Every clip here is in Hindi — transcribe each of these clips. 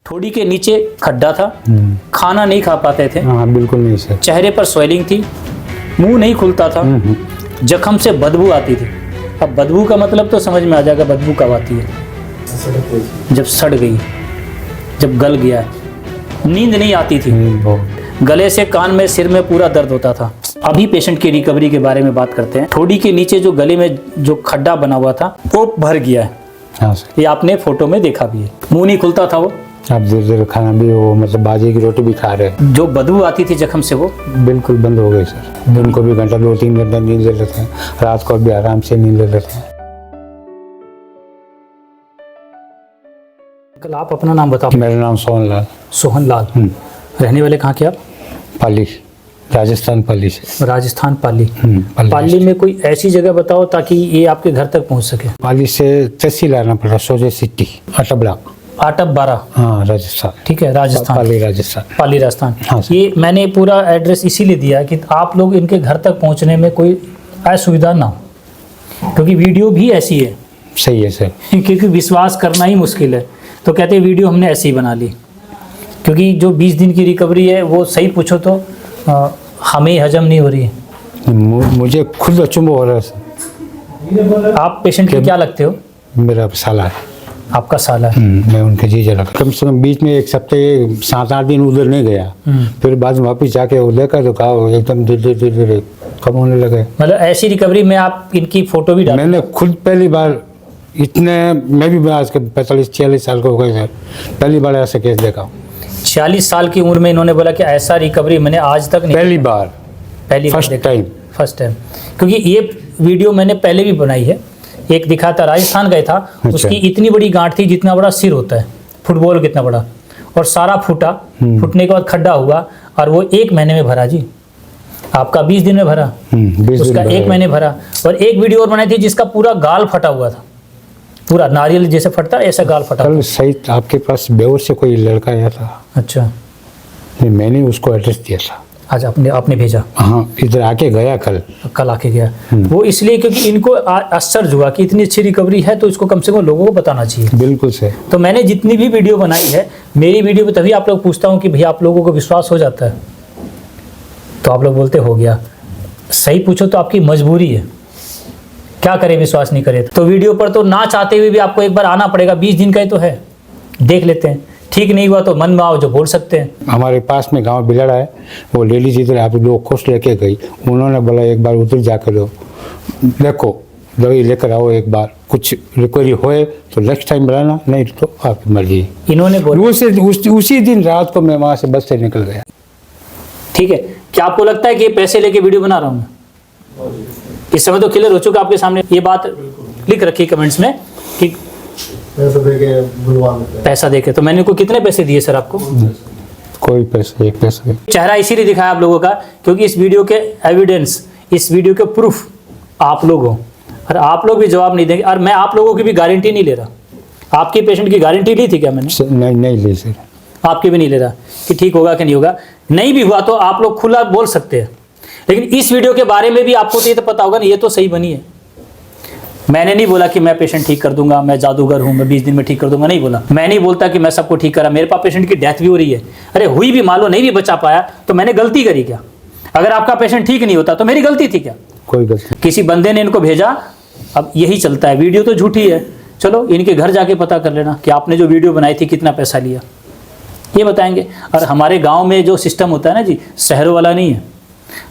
ठोड़ी के नीचे खड्डा था, खाना नहीं खा पाते थे। हाँ बिल्कुल नहीं सर। चेहरे पर स्वेलिंग थी, मुंह नहीं खुलता था, जख्म से बदबू आती थी। अब बदबू का मतलब तो समझ में आ जाएगा, बदबू कब आती है, जब सड़ गई, जब गल गया। नींद नहीं आती थी, गले से कान में सिर में पूरा दर्द होता था। अभी पेशेंट की रिकवरी के बारे में बात करते हैं। ठोड़ी के नीचे जो गले में जो खड्डा बना हुआ था वो भर गया है। हाँ सर। ये आपने फोटो में देखा भी है। मुंह नहीं खुलता था वो, आप धीरे धीरे खाना भी वो मतलब बाजे की रोटी भी खा रहे हैं। जो बदबू आती थी जख्म से वो बिल्कुल बंद हो गई सर। दिन को भी घंटा 2-3 घंटा नींद ले लेते हैं, रात को भी आराम से नींद ले लेते हैं। कल आप अपना नाम बताओ। मेरा नाम सोहन सोहन लाल। रहने वाले कहाँ के आप? पाली, राजस्थान पाली से। राजस्थान पाली। पाली पाली में कोई ऐसी जगह बताओ ताकि ये आपके घर तक पहुंच सके। पाली से तहसील आना पड़ा, सोजे सिटी, अटबड़ा, आटप 12। हाँ राजस्थान। ठीक है, राजस्थान। पाली राजस्थान। पाली राजस्थान। हाँ सर। ये मैंने पूरा एड्रेस इसीलिए दिया कि आप लोग इनके घर तक पहुंचने में कोई असुविधा ना हो, क्योंकि वीडियो भी ऐसी है। सही है सर। क्योंकि विश्वास करना ही मुश्किल है, तो कहते हैं वीडियो हमने ऐसी ही बना ली, क्योंकि जो 20 दिन की रिकवरी है वो सही पूछो तो हमें हजम नहीं हो रही है। मुझे खुद अचंभव हो रहा है सर। आप पेशेंट के क्या लगते हो? मेरा साला है। आपका साला है। मैं उनके जीजा लगा। कम से कम बीच में 1 हफ्ते 7-8 दिन उधर नहीं गया, फिर बाद में वापिस जाके वो देखा तो कहा एकदम धीरे धीरे कम होने लगे। मतलब ऐसी रिकवरी में आप इनकी फोटो भी डाल? मैंने खुद पहली बार इतने, मैं भी आज के 45-46 साल का हो गए सर, पहली बार ऐसा केस देखा। 46 साल की उम्र में इन्होंने बोला कि ऐसा रिकवरी मैंने आज तक नहीं। पहली बार, फर्स्ट टाइम। क्योंकि ये वीडियो मैंने पहले भी बनाई है। एक दिखा था, राजस्थान गए था। अच्छा। उसकी इतनी बड़ी गांठ थी जितना बड़ा सिर होता है, फुटबॉल कितना बड़ा, और सारा फूटा। फूटने के बाद खड्डा हुआ और वो 1 महीने में भरा जी। आपका 20 दिन में भरा, उसका 1 महीने भरा। और एक वीडियो और बनाई थी जिसका पूरा गाल फटा हुआ था, पूरा नारियल जैसे फटता ऐसा गाल फटा। कल सही आपके पास बेहोश से कोई लड़का आया था। अच्छा। मैंने उसको एड्रेस दिया था। आज आपने भेजा? हाँ, इधर आके गया कल आके गया। वो इसलिए क्योंकि इनको आश्चर्य हुआ कि इतनी अच्छी रिकवरी है, तो इसको कम से कम लोगों को बताना चाहिए। बिल्कुल सर। तो मैंने जितनी भी वीडियो बनाई है, मेरी वीडियो पे तभी आप लोग पूछता हूँ कि भैया आप लोगों को विश्वास हो जाता है, तो आप लोग बोलते हो गया। सही पूछो तो आपकी मजबूरी है, क्या करें, विश्वास नहीं करे तो वीडियो पर तो ना चाहते हुए भी आपको एक बार आना पड़ेगा। 20 दिन का ही तो है, देख लेते हैं। ठीक नहीं हुआ तो मन में आओ जो बोल सकते हैं। हमारे पास में गांव बिलड़ा है, वो लेडीज इधर आप लोग खुश लेके गई। उन्होंने बोला एक बार उधर जाकर देखो, दवाई लेकर आओ, एक बार कुछ रिकवरी होए तो नेक्स्ट टाइम बुलाना, नहीं तो आपकी मर्जी। इन्होंने बोला उसी दिन रात को मैं वहाँ से बस से निकल गया। ठीक है, क्या आपको लगता है कि ये पैसे लेके वीडियो बना रहा हूँ मैं? इस समय तो क्लियर हो चुका आपके सामने। ये बात लिख रखी कमेंट्स में कि पैसा देके। तो मैंने को कितने पैसे दिए सर आपको? कोई पैसा, 1 पैसा। चेहरा इसीलिए दिखाया आप लोगों का क्योंकि इस वीडियो के एविडेंस, इस वीडियो के प्रूफ आप लोग हो, और आप लोग भी जवाब नहीं देंगे। और मैं आप लोगों की भी गारंटी नहीं ले रहा। आपकी पेशेंट की गारंटी ली थी क्या मैंने? नहीं ली सर। आपकी भी नहीं ले रहा कि ठीक होगा कि नहीं होगा। नहीं भी हुआ तो आप लोग खुला बोल सकते हैं, लेकिन इस वीडियो के बारे में भी आपको तो ये तो पता होगा ना, ये तो सही बनी है। मैंने नहीं बोला कि मैं पेशेंट ठीक कर दूंगा, मैं जादूगर हूं, मैं 20 दिन में ठीक कर दूंगा, नहीं बोला। मैं नहीं बोलता कि मैं सबको ठीक करा। मेरे पास पेशेंट की डेथ भी हो रही है। अरे हुई भी, मान लो नहीं भी बचा पाया तो मैंने गलती करी क्या? अगर आपका पेशेंट ठीक नहीं होता तो मेरी गलती थी क्या? कोई गलती। किसी बंदे ने इनको भेजा, अब यही चलता है। वीडियो तो झूठी है, चलो इनके घर जाके पता कर लेना कि आपने जो वीडियो बनाई थी कितना पैसा लिया, ये बताएंगे। और हमारे गाँव में जो सिस्टम होता है ना जी, शहरों वाला नहीं है।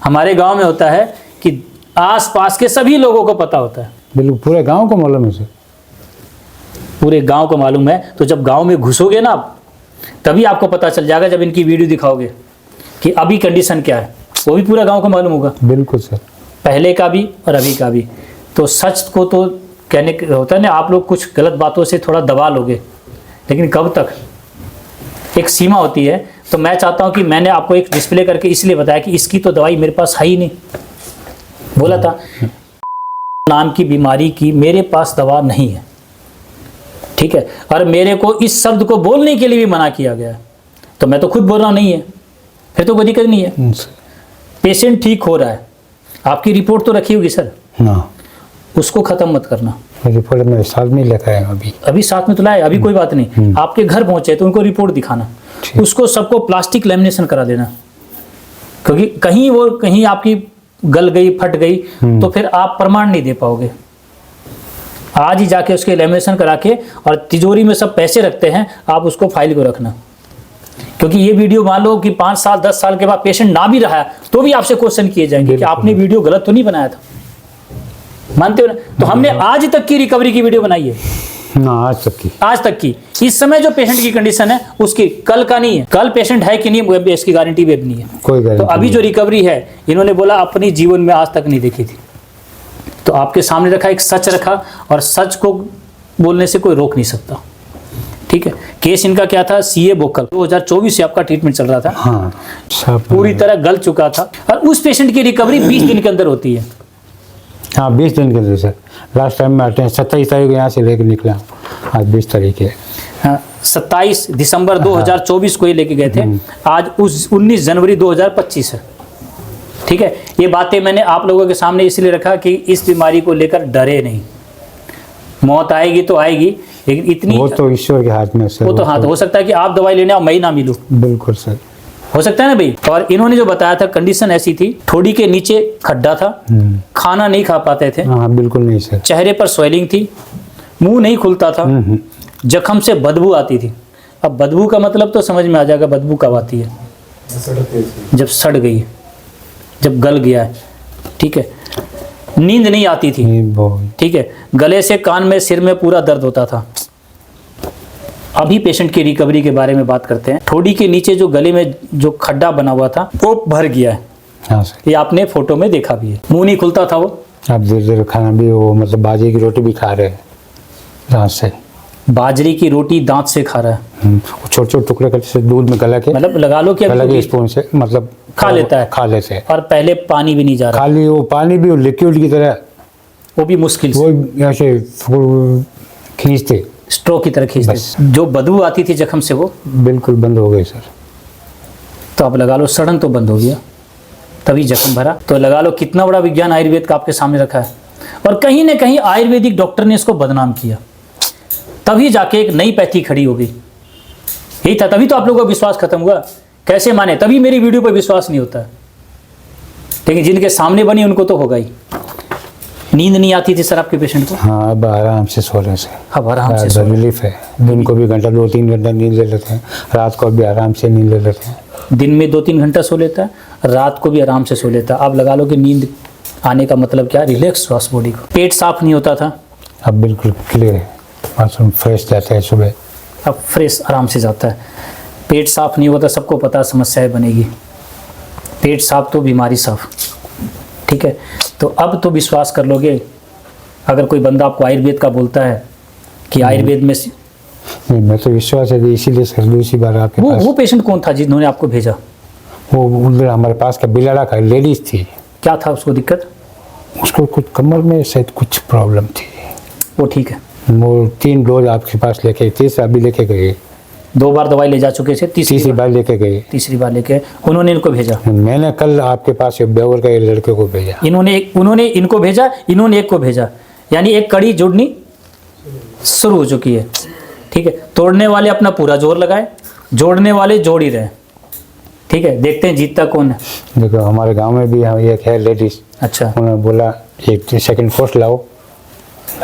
हमारे गाँव में होता है कि आस पास के सभी लोगों को पता होता है। बिल्कुल, पूरे गांव को मालूम है सर। पूरे गांव को मालूम है। तो जब गांव में घुसोगे ना आप, तभी आपको पता चल जाएगा। जब इनकी वीडियो दिखाओगे कि अभी कंडीशन क्या है, वो भी पूरा गांव को मालूम होगा। बिल्कुल सर। पहले का भी और अभी का भी। तो सच को तो कहने होता है ना, आप लोग कुछ गलत बातों से थोड़ा दबा लोगे, लेकिन कब तक? एक सीमा होती है। तो मैं चाहता हूँ कि मैंने आपको एक डिस्प्ले करके इसलिए बताया कि इसकी तो दवाई मेरे पास है ही नहीं। बोला था नाम की बीमारी की मेरे पास दवा नहीं है, ठीक है। और मेरे को इस शब्द को बोलने के लिए भी मना किया गया है, तो मैं तो खुद बोल रहा हूँ नहीं है, फिर तो कोई दिक्कत नहीं है। पेशेंट ठीक हो रहा है, आपकी रिपोर्ट तो रखी होगी सर, ना, उसको ख़त्म मत करना। रिपोर्ट मेरे साथ में लेकर आए अभी। अभी साथ में तो लाए, अभी कोई बात नहीं, आपके घर पहुंचे तो उनको रिपोर्ट दिखाना, उसको सबको प्लास्टिक लेमिनेशन करा देना, क्योंकि कहीं आपकी गल गई, फट गई तो फिर आप प्रमाण नहीं दे पाओगे। आज ही जाके उसके लेमिनेशन करा के, और तिजोरी में सब पैसे रखते हैं, आप उसको फाइल को रखना, क्योंकि ये वीडियो मान लो कि 5 साल 10 साल के बाद पेशेंट ना भी रहा तो भी आपसे क्वेश्चन किए जाएंगे कि आपने वीडियो गलत तो नहीं बनाया था, मानते हो ना? तो हमने आज तक की रिकवरी की वीडियो बनाई है ना, आज तक की। इस समय जो पेशेंट की कंडीशन है उसकी, कल का नहीं है, कल पेशेंट है कि नहीं इसकी गारंटी भी नहीं है, कोई तो अभी जो रिकवरी है, इन्होंने बोला अपनी जीवन में आज तक नहीं देखी थी, तो आपके सामने रखा, एक सच रखा, और सच को बोलने से कोई रोक नहीं सकता। ठीक है, केस इनका क्या था, सीए बोकल, 2024 से आपका ट्रीटमेंट चल रहा था। हाँ, पूरी तरह गल चुका था, और उस पेशेंट की रिकवरी 20 दिन के अंदर होती है। हाँ, 20 दिन के अंदर सर। लास्ट टाइम मैं 27 तारीख यहाँ से लेकर निकला, आज 20 तारीख है। हाँ, 27 दिसंबर 2024 को ही लेके गए थे, आज 19 जनवरी 2025 है। ठीक है, ये बातें मैंने आप लोगों के सामने इसलिए रखा कि इस बीमारी को लेकर डरे नहीं, मौत आएगी तो आएगी, लेकिन इतनी, वो तो ईश्वर के हाथ में सर। वो तो हाथ, हो सकता है कि आप दवाई लेने आओ मैं ही ना मिलूं, बिल्कुल सर, हो सकता है ना भाई। और इन्होंने जो बताया था, कंडीशन ऐसी थी, थोड़ी के नीचे खड्डा था, खाना नहीं खा पाते थे। हाँ, बिल्कुल नहीं सर। चेहरे पर स्वेलिंग थी, मुंह नहीं खुलता था, जख्म से बदबू आती थी। अब बदबू का मतलब तो समझ में आ जाएगा, बदबू कब आती है, जब सड़ गई, जब गल गया है। ठीक है, नींद नहीं आती थी। ठीक है, गले से कान में, सिर में पूरा दर्द होता था। अभी पेशेंट की रिकवरी के बारे में बात करते हैं। ठोड़ी के नीचे जो गले में जो खड्डा बना हुआ था वो भर गया है। हाँ सर, ये आपने फोटो में देखा भी है। मुंह नहीं खुलता था वो, अब धीरे धीरे खाना भी, वो मतलब बाजरे की रोटी भी खा रहे हैं दांत से, बाजरे की रोटी दांत से खा रहा है। छोटे छोटे टुकड़े करके दूध में गला के, मतलब लगा लो कि अलग स्पून से मतलब खा लेता है, खा लेते हैं। और पहले पानी भी नहीं जा रहा, खाली वो पानी भी लिक्विड की तरह, वो भी मुश्किल से, वो ऐसे खींचते, स्ट्रो की तरह खींचते। जो बदबू आती थी जख्म से वो बिल्कुल बंद हो गई सर। तो अब लगा लो सड़न तो बंद हो गया, तभी जख्म भरा। तो लगा लो कितना बड़ा विज्ञान आयुर्वेद का आपके सामने रखा है, और कहीं ना कहीं आयुर्वेदिक डॉक्टर ने इसको बदनाम किया, तभी जाके एक नई पैथी खड़ी हो गई। यही था, तभी तो आप लोगों का विश्वास खत्म हुआ। कैसे माने, तभी मेरी वीडियो पर विश्वास नहीं होता, लेकिन जिनके सामने बनी उनको तो होगा ही। नींद नहीं आती थी सर आपके पेशेंट को? हाँ, अब आराम से सो रहे से, अब आराम से सो रिलीफ है। दिन को भी घंटा 2-3 घंटा नींद ले लेते हैं, रात को भी आराम से नींद ले लेते हैं। दिन में 2-3 घंटा सो लेता है, रात को भी आराम से सो लेता है। अब लगा लो कि नींद आने का मतलब क्या, रिलैक्स हुआ बॉडी को। पेट साफ नहीं होता था, अब बिल्कुल क्लियर है, बाथरूम फ्रेश जाता है सुबह, अब फ्रेश आराम से जाता है। पेट साफ नहीं होता, सबको पता समस्याएं बनेगी। पेट साफ तो बीमारी साफ। ठीक है, तो अब तो विश्वास कर लोगे अगर कोई बंदा आपको आयुर्वेद का बोलता है कि आयुर्वेद में नहीं, मैं तो विश्वास है, इसीलिए सर दूसरी बार आपके पास। वो पेशेंट कौन था जिन्होंने आपको भेजा? वो उधर हमारे पास का बिलाड़ा का लेडीज थी। क्या था उसको दिक्कत? उसको कुछ कमर में शायद कुछ प्रॉब्लम थी। वो ठीक है, वो 3 डोज आपके पास लेके, तीसरा अभी लेके गए। 2 बार दवाई ले जा चुके थे, तीसरी बार लेके गए। तीसरी बार लेके उन्होंने इनको भेजा। मैंने कल आपके पास बेवर का एक लड़के को भेजा। उन्होंने इनको भेजा, इन्होंने एक को भेजा, यानी एक कड़ी जुड़नी शुरू हो चुकी है। ठीक है, तोड़ने वाले अपना पूरा जोर लगाए, जोड़ने वाले जोड़ ही रहे। ठीक है, देखते हैं जीतता कौन है। देखो हमारे गांव में भी हम एक है लेडीज, अच्छा, उन्होंने बोला एक सेकंड पोस्ट लाओ,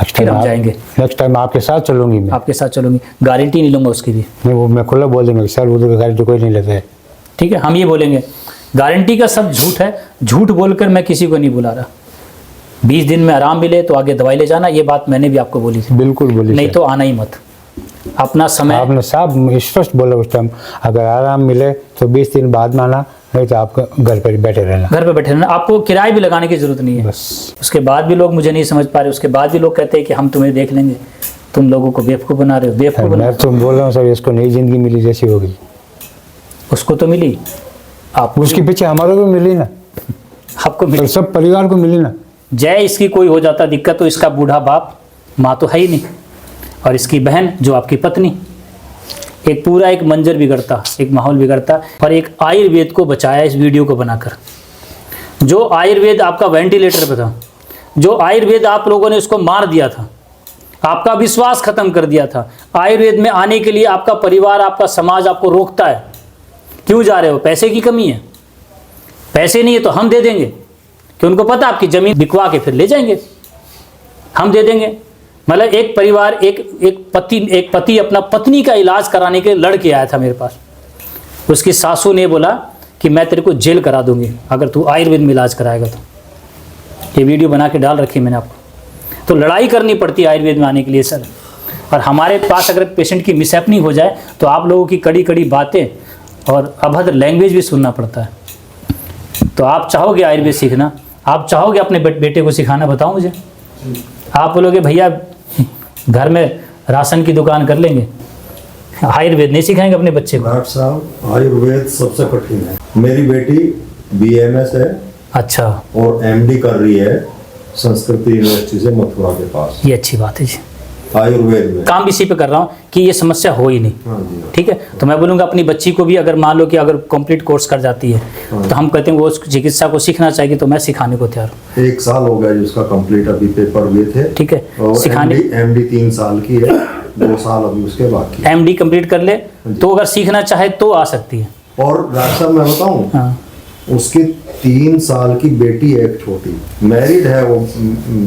फिर हम जाएंगे। नेक्स्ट टाइम आपके साथ चलूंगी मैं। आपके साथ चलूंगी, गारंटी नहीं लूंगा उसकी भी। नहीं, वो मैं खुला बोल दूंगा सर, उधर गारंटी कोई नहीं लेता है। ठीक है, हम ये बोलेंगे गारंटी का सब झूठ है, झूठ बोलकर मैं किसी को नहीं बुला रहा। 20 दिन में आराम मिले तो आगे दवाई ले जाना, ये बात मैंने भी आपको बोली थी। बिल्कुल बोली, नहीं तो आना ही मत। अपना समय आपने साहब स्पष्ट बोला उस टाइम, अगर आराम मिले तो 20 दिन बाद में आना, नहीं तो आपका घर पर बैठे रहना। घर पे बैठे रहना, आपको किराए भी लगाने की जरूरत नहीं है। बस उसके बाद भी लोग मुझे नहीं समझ पा रहे, उसके बाद भी लोग कहते हैं कि हम तुम्हें देख लेंगे, तुम लोगों को बेवकूफ़ बना रहे हो, बेवकूफ़ बना। मैं तो बोल रहा हूँ सर, इसको नई जिंदगी मिली जैसी होगी। उसको तो मिली, आप उसके पीछे हमारे को मिली ना, आपको मिली, और सब परिवार को मिली ना। जय इसकी कोई हो जाता दिक्कत तो इसका बूढ़ा बाप, माँ तो है ही नहीं, और इसकी बहन जो आपकी पत्नी, एक पूरा एक मंजर बिगड़ता, एक माहौल बिगड़ता। और एक आयुर्वेद को बचाया इस वीडियो को बनाकर। जो आयुर्वेद आपका वेंटिलेटर पे था, जो आयुर्वेद आप लोगों ने उसको मार दिया था, आपका विश्वास खत्म कर दिया था। आयुर्वेद में आने के लिए आपका परिवार, आपका समाज आपको रोकता है। क्यों जा रहे हो? पैसे की कमी है। पैसे नहीं है तो हम दे देंगे, कि उनको पता आपकी ज़मीन बिकवा के फिर ले जाएंगे, हम दे देंगे। मतलब एक परिवार, एक पति अपना पत्नी का इलाज कराने के लिए लड़के आया था मेरे पास। उसकी सासू ने बोला कि मैं तेरे को जेल करा दूंगी अगर तू आयुर्वेद में इलाज कराएगा तो। ये वीडियो बना के डाल रखी है मैंने आपको। तो लड़ाई करनी पड़ती है आयुर्वेद में आने के लिए सर। और हमारे पास अगर पेशेंट की मिसहैपनिंग हो जाए तो आप लोगों की कड़ी कड़ी बातें और अभद्र लैंग्वेज भी सुनना पड़ता है। तो आप चाहोगे आयुर्वेद सीखना? आप चाहोगे अपने बेटे को सिखाना? बताओ मुझे। आप बोलोगे भैया घर में राशन की दुकान कर लेंगे, आयुर्वेद नहीं सिखाएंगे अपने बच्चे को? डॉक्टर साहब, आयुर्वेद सबसे कठिन है। मेरी बेटी BMS है, अच्छा, और MD कर रही है संस्कृत यूनिवर्सिटी से मथुरा के पास, ये अच्छी बात है जी। आयुर्वेद में काम इसी पे कर रहा हूँ कि ये समस्या हो ही नहीं। हाँ जी, हाँ। ठीक है, तो मैं बोलूँगा अपनी बच्ची को भी, अगर मान लो कि अगर कंप्लीट कोर्स कर जाती है तो हम कहते हैं वो चिकित्सा को सीखना चाहिए, तो मैं सिखाने को तैयार हूँ। 1 साल हो गया जिसका कंप्लीट, अभी पेपर हुए थे। ठीक है, और सिखाने। MD 3 साल की है, 2 साल अभी उसके बाकी है। MD कंप्लीट कर ले तो अगर सीखना चाहे तो आ सकती है। और डॉक्टर साहब मैं बताऊं, हाँ, उसकी 3 साल की बेटी है, एक छोटी, मैरिड है वो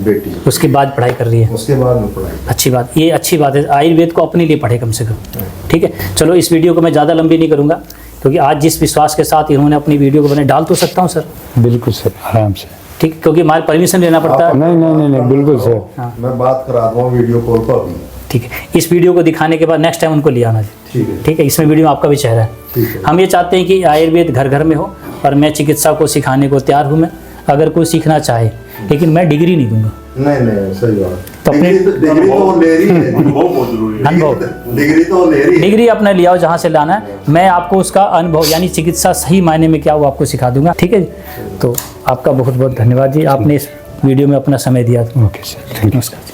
बेटी, उसके बाद पढ़ाई कर रही है। उसके बाद में पढ़ाई। अच्छी बात, ये अच्छी बात है। आयुर्वेद को अपने लिए पढ़े कम से कम। ठीक है, चलो इस वीडियो को मैं ज़्यादा लंबी नहीं करूँगा, क्योंकि आज जिस विश्वास के साथ इन्होंने अपनी वीडियो को मैंने डाल तो सकता हूँ सर? बिल्कुल सर, आराम से। ठीक, क्योंकि हमारे परमिशन लेना पड़ता है। नहीं, बिल्कुल सर। हाँ। मैं बात करा दूँ वीडियो कॉल पर अभी। ठीक है, इस वीडियो को दिखाने के बाद नेक्स्ट टाइम उनको ले आना जी। ठीक है। ठीक है, इसमें वीडियो में आपका भी चेहरा है। ठीक है। हम ये चाहते हैं कि आयुर्वेद घर घर में हो, और मैं चिकित्सा को सिखाने को तैयार हूँ मैं, अगर कोई सीखना चाहे, लेकिन मैं डिग्री नहीं दूंगा। नहीं, सही बात। तो अपने- डिग्री तो ले रही है, बहुत जरूरी है। अनुभव, डिग्री तो ले रही है। डिग्री अपने ले आओ जहाँ से लाना है, मैं आपको उसका अनुभव यानी चिकित्सा सही मायने में क्या वो आपको सिखा दूंगा। ठीक है जी, तो आपका बहुत बहुत धन्यवाद जी, आपने इस वीडियो में अपना समय दिया। Okay sir, thank you. नमस्कार जी।